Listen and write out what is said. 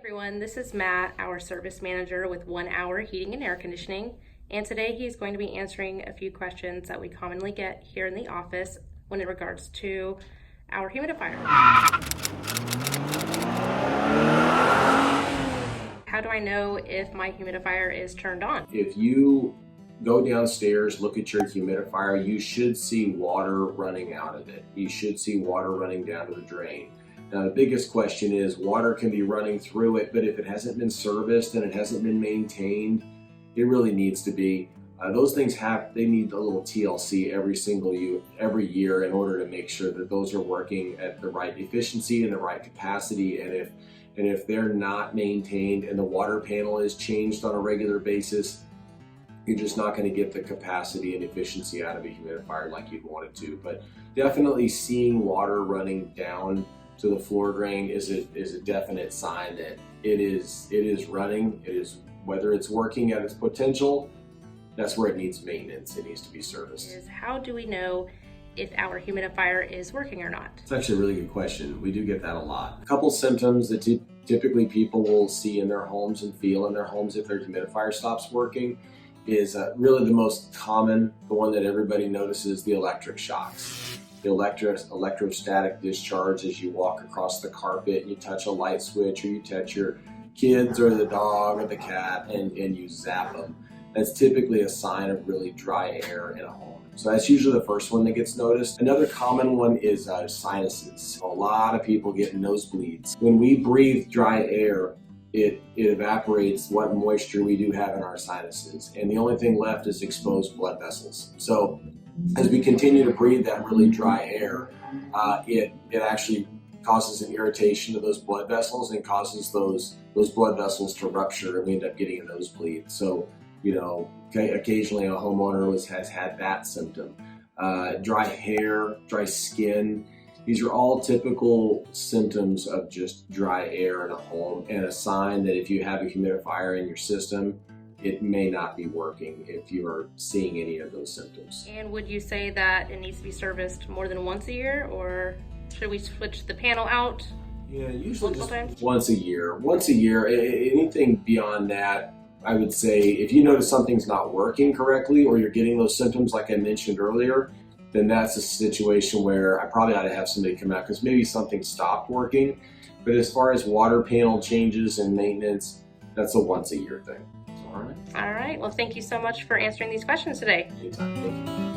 Everyone, this is Matt, our service manager with 1 Hour Heating and Air Conditioning, and today he's going to be answering a few questions that we commonly get here in the office when it regards to our humidifier. How do I know if my humidifier is turned on? If you go downstairs, look at your humidifier, you should see water running out of it. You should see water running down to the drain. Now, the biggest question is water can be running through it, but if it hasn't been serviced and it hasn't been maintained, it really needs to be. Those things they need a little TLC every year in order to make sure that those are working at the right efficiency and the right capacity. And if they're not maintained and the water panel is changed on a regular basis, you're just not going to get the capacity and efficiency out of a humidifier like you'd want it to. But definitely seeing water running down to the floor drain is a definite sign that it is running. It is, whether it's working at its potential, that's where it needs maintenance. It needs to be serviced. How do we know if our humidifier is working or not? It's actually a really good question. We do get that a lot. A couple symptoms that typically people will see in their homes and feel in their homes if their humidifier stops working is really the most common, the one that everybody notices, the electric shocks. The electrostatic discharge as you walk across the carpet and you touch a light switch, or you touch your kids or the dog or the cat and you zap them. That's typically a sign of really dry air in a home. So that's usually the first one that gets noticed. Another common one is sinuses. A lot of people get nosebleeds. When we breathe dry air, it evaporates what moisture we do have in our sinuses, and the only thing left is exposed blood vessels. So as we continue to breathe that really dry air, it actually causes an irritation to those blood vessels and causes those blood vessels to rupture, and we end up getting a nosebleed. So, occasionally a homeowner has had that symptom. Dry hair, dry skin. These are all typical symptoms of just dry air in a home, and a sign that if you have a humidifier in your system, it may not be working if you are seeing any of those symptoms. And would you say that it needs to be serviced more than once a year, or should we switch the panel out? Yeah, usually multiple times? Once a year. Once a year. Anything beyond that, I would say if you notice something's not working correctly or you're getting those symptoms like I mentioned earlier, then that's a situation where I probably ought to have somebody come out because maybe something stopped working. But as far as water panel changes and maintenance, that's a once a year thing. All right. All right. Well, thank you so much for answering these questions today. Anytime. Thank you.